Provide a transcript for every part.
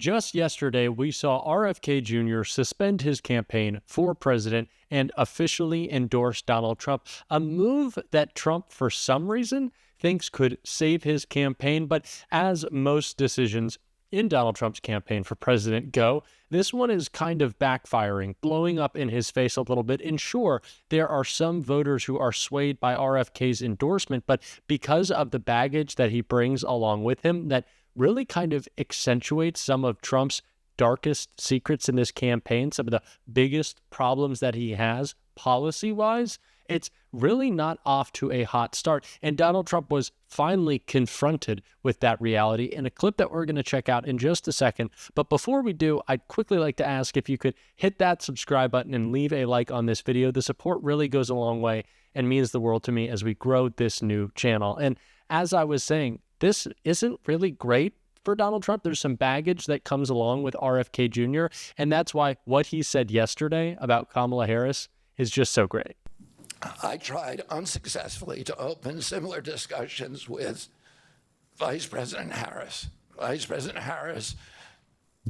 Just yesterday, we saw RFK Jr. suspend his campaign for president and officially endorse Donald Trump, a move that Trump, for some reason, thinks could save his campaign. But as most decisions in Donald Trump's campaign for president go, this one is kind of backfiring, blowing up in his face a little bit. And sure, there are some voters who are swayed by RFK's endorsement, but because of the baggage that he brings along with him, that really kind of accentuates some of Trump's darkest secrets in this campaign, some of the biggest problems that he has policy-wise, it's really not off to a hot start. And Donald Trump was finally confronted with that reality in a clip that we're going to check out in just a second. But before we do, I'd quickly like to ask if you could hit that subscribe button and leave a like on this video. The support really goes a long way and means the world to me as we grow this new channel. And as I was saying, this isn't really great for Donald Trump. There's some baggage that comes along with RFK Jr., and that's why what he said yesterday about Kamala Harris is just so great. I tried unsuccessfully to open similar discussions with Vice President Harris. Vice President Harris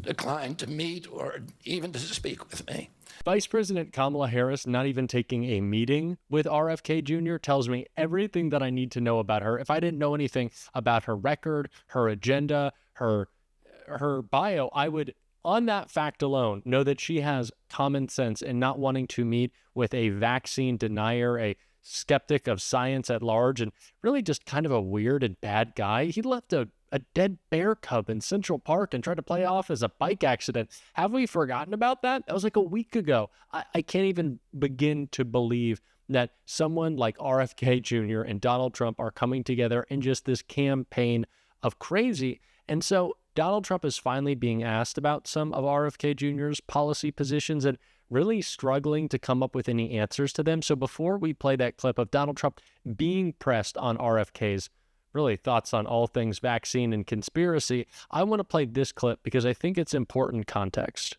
declined to meet or even to speak with me. Vice President Kamala Harris not even taking a meeting with RFK Jr. tells me everything that I need to know about her. If I didn't know anything about her record, her agenda, her bio, I would, on that fact alone, know that she has common sense in not wanting to meet with a vaccine denier, a skeptic of science at large, and really just kind of a weird and bad guy. He left a dead bear cub in Central Park and tried to play off as a bike accident. Have we forgotten about that? That was like a week ago. I can't even begin to believe that someone like RFK Jr. and Donald Trump are coming together in just this campaign of crazy. And so Donald Trump is finally being asked about some of RFK Jr.'s policy positions and really struggling to come up with any answers to them. So before we play that clip of Donald Trump being pressed on RFK's really thoughts on all things vaccine and conspiracy, I want to play this clip because I think it's important context.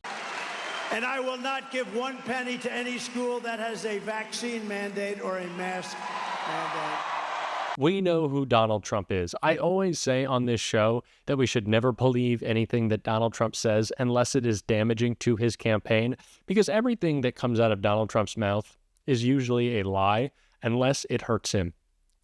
And I will not give one penny to any school that has a vaccine mandate or a mask mandate. We know who Donald Trump is. I always say on this show that we should never believe anything that Donald Trump says unless it is damaging to his campaign, because everything that comes out of Donald Trump's mouth is usually a lie unless it hurts him.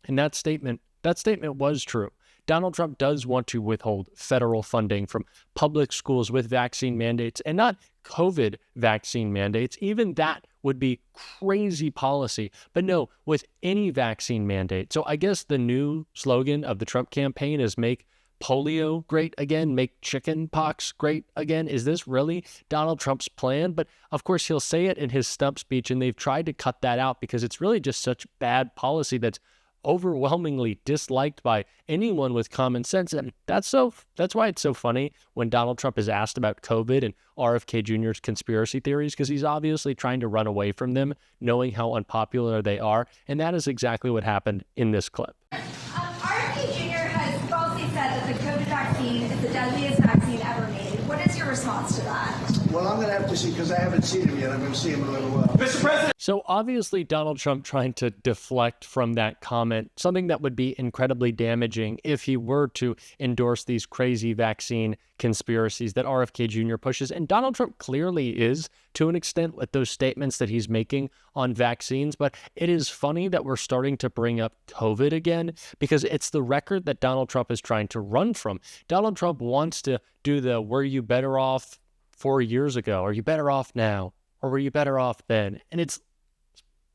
And that statement was true. Donald Trump does want to withhold federal funding from public schools with vaccine mandates, and not COVID vaccine mandates. Even that would be crazy policy. But no, with any vaccine mandate. So I guess the new slogan of the Trump campaign is make polio great again, make chicken pox great again. Is this really Donald Trump's plan? But of course, he'll say it in his stump speech, and they've tried to cut that out because it's really just such bad policy that's overwhelmingly disliked by anyone with common sense. And that's why it's so funny when Donald Trump is asked about COVID and RFK Jr.'s conspiracy theories, because he's obviously trying to run away from them, knowing how unpopular they are. And that is exactly what happened in this clip. RFK Jr. has falsely said that the COVID vaccine is the deadliest vaccine ever made. What is your response to that? Well, I'm going to have to see, because I haven't seen him yet. I'm going to see him in a little while. Mr. President! So obviously Donald Trump trying to deflect from that comment, something that would be incredibly damaging if he were to endorse these crazy vaccine conspiracies that RFK Jr. pushes. And Donald Trump clearly is, to an extent, with those statements that he's making on vaccines. But it is funny that we're starting to bring up COVID again, because it's the record that Donald Trump is trying to run from. Donald Trump wants to do the "were you better off 4 years ago? Are you better off now? Or were you better off then?" And it's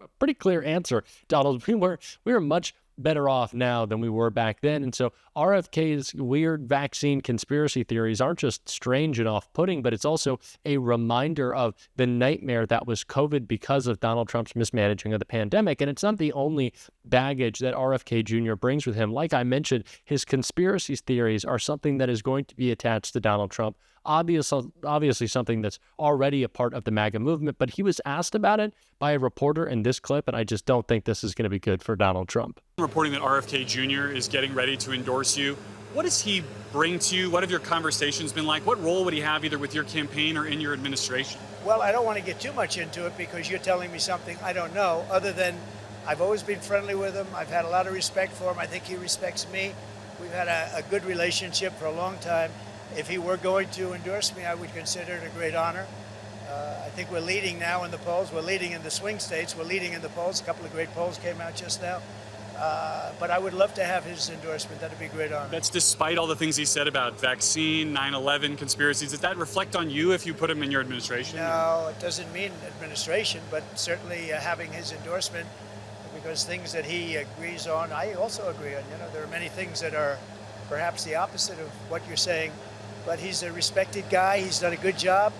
a pretty clear answer, Donald. We were much better off now than we were back then. And so RFK's weird vaccine conspiracy theories aren't just strange and off-putting, but it's also a reminder of the nightmare that was COVID because of Donald Trump's mismanaging of the pandemic. And it's not the only baggage that RFK Jr. brings with him. Like I mentioned, his conspiracy theories are something that is going to be attached to Donald Trump. Obviously something that's already a part of the MAGA movement, but he was asked about it by a reporter in this clip, and I just don't think this is going to be good for Donald Trump. Reporting that RFK Jr. is getting ready to endorse you. What does he bring to you? What have your conversations been like? What role would he have either with your campaign or in your administration? Well, I don't want to get too much into it because you're telling me something I don't know, other than I've always been friendly with him. I've had a lot of respect for him. I think he respects me. We've had a good relationship for a long time. if he were going to endorse me, I would consider it a great honor. I think we're leading now in the polls. We're leading in the swing states. We're leading in the polls. A couple of great polls came out just now. But I would love to have his endorsement. That'd be a great honor. That's despite all the things he said about vaccine, 9/11 conspiracies. Does that reflect on you if you put him in your administration? No, it doesn't mean administration, but certainly having his endorsement, because things that he agrees on, I also agree on. You know, there are many things that are perhaps the opposite of what you're saying, but he's a respected guy. He's done a good job.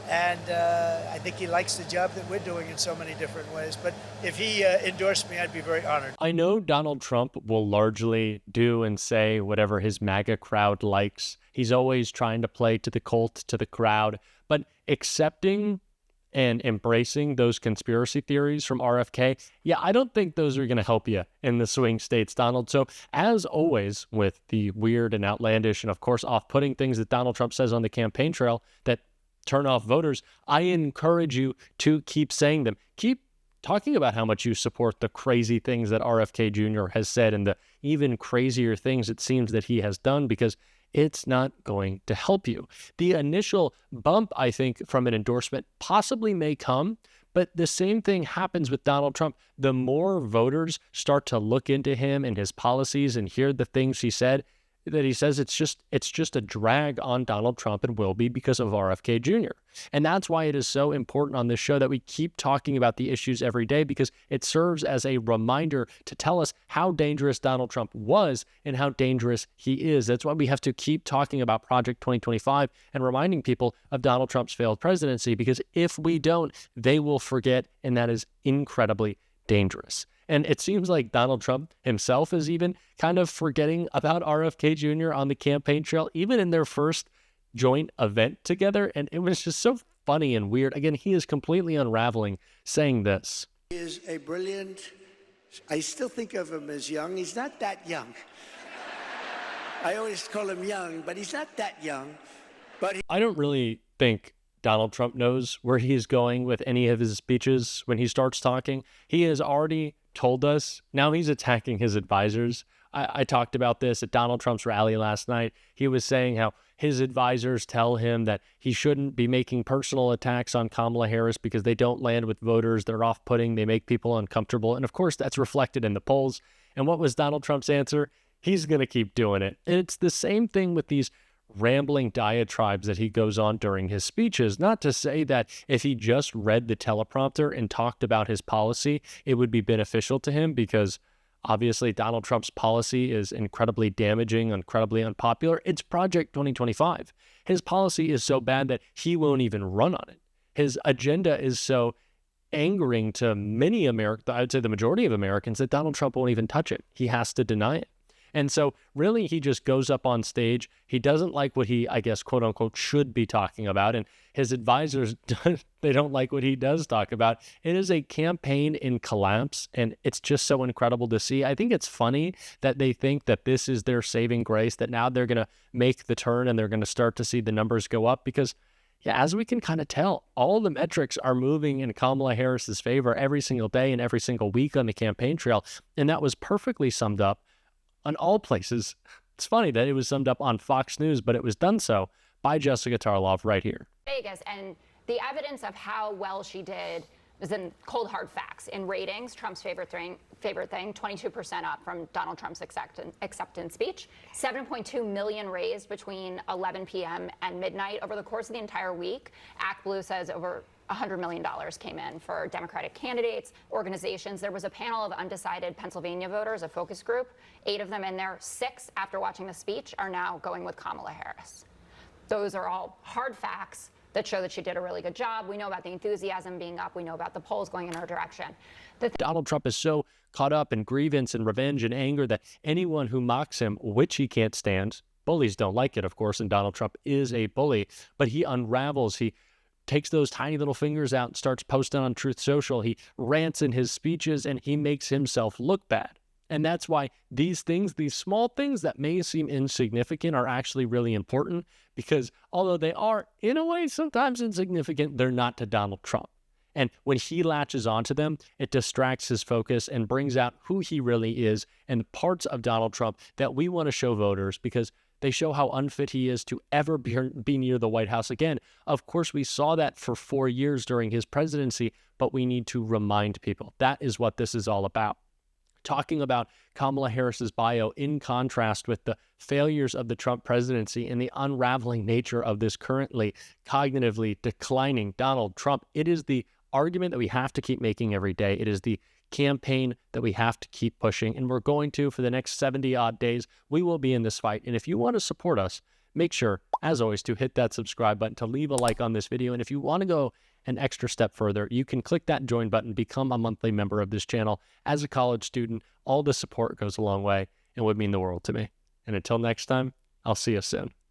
And I think he likes the job that we're doing in so many different ways. But if he endorsed me, I'd be very honored. I know Donald Trump will largely do and say whatever his MAGA crowd likes. He's always trying to play to the cult, to the crowd. But accepting and embracing those conspiracy theories from RFK, yeah, I don't think those are going to help you in the swing states, Donald. So as always, with the weird and outlandish and, of course, off-putting things that Donald Trump says on the campaign trail that turn off voters, I encourage you to keep saying them. Keep talking about how much you support the crazy things that RFK Jr. has said and the even crazier things it seems that he has done, because it's not going to help you. The initial bump, I think, from an endorsement possibly may come, but the same thing happens with Donald Trump. The more voters start to look into him and his policies and hear the things he said, that he says it's just a drag on Donald Trump, and will be because of RFK Jr. And that's why it is so important on this show that we keep talking about the issues every day, because it serves as a reminder to tell us how dangerous Donald Trump was and how dangerous he is. That's why we have to keep talking about Project 2025 and reminding people of Donald Trump's failed presidency, because if we don't, they will forget, and that is incredibly dangerous. And it seems like Donald Trump himself is even kind of forgetting about RFK Jr. on the campaign trail, even in their first joint event together. And it was just so funny and weird. Again, he is completely unraveling saying this. He is a brilliant, I still think of him as young. He's not that young. I always call him young, but he's not that young. But I don't really think Donald Trump knows where he's going with any of his speeches when he starts talking. He has already told us. Now he's attacking his advisors. I talked about this at Donald Trump's rally last night. He was saying how his advisors tell him that he shouldn't be making personal attacks on Kamala Harris because they don't land with voters. They're off-putting. They make people uncomfortable. And of course, that's reflected in the polls. And what was Donald Trump's answer? He's going to keep doing it. And it's the same thing with these rambling diatribes that he goes on during his speeches. Not to say that if he just read the teleprompter and talked about his policy, it would be beneficial to him, because obviously Donald Trump's policy is incredibly damaging, incredibly unpopular. It's Project 2025. His policy is so bad that he won't even run on it. His agenda is so angering to many Americans, I would say the majority of Americans, that Donald Trump won't even touch it. He has to deny it. And so really he just goes up on stage. He doesn't like what he, I guess, quote unquote, should be talking about. And his advisors, they don't like what he does talk about. It is a campaign in collapse. And it's just so incredible to see. I think it's funny that they think that this is their saving grace, that now they're going to make the turn and they're going to start to see the numbers go up, because yeah, as we can kind of tell, all the metrics are moving in Kamala Harris's favor every single day and every single week on the campaign trail. And that was perfectly summed up on all places. It's funny that it was summed up on Fox News, but it was done so by Jessica Tarlov right here. Vegas, and the evidence of how well she did was in cold hard facts. In ratings, Trump's favorite thing, 22% up from Donald Trump's acceptance speech, 7.2 million raised between 11 p.m. and midnight over the course of the entire week. ActBlue says over $100 million came in for Democratic candidates, organizations. There was a panel of undecided Pennsylvania voters, a focus group, 8 of them in there. 6, after watching the speech, are now going with Kamala Harris. Those are all hard facts that show that she did a really good job. We know about the enthusiasm being up. We know about the polls going in her direction. Donald Trump is so caught up in grievance and revenge and anger that anyone who mocks him, which he can't stand, bullies don't like it, of course, and Donald Trump is a bully, but he unravels. He takes those tiny little fingers out and starts posting on Truth Social. He rants in his speeches and he makes himself look bad. And that's why these things, these small things that may seem insignificant, are actually really important, because although they are in a way sometimes insignificant, they're not to Donald Trump. And when he latches onto them, it distracts his focus and brings out who he really is and the parts of Donald Trump that we want to show voters, because They show how unfit he is to ever be near the White House again. Of course, we saw that for 4 years during his presidency, but we need to remind people. That is what this is all about. Talking about Kamala Harris's bio in contrast with the failures of the Trump presidency and the unraveling nature of this currently cognitively declining Donald Trump. It is the argument that we have to keep making every day. It is the campaign that we have to keep pushing, and we're going to for the next 70 odd days. We will be in this fight, and if you want to support us, make sure, as always, to hit that subscribe button, to leave a like on this video, and if you want to go an extra step further, you can click that join button, become a monthly member of this channel. As a college student, all the support goes a long way and would mean the world to me. And until next time, I'll see you soon.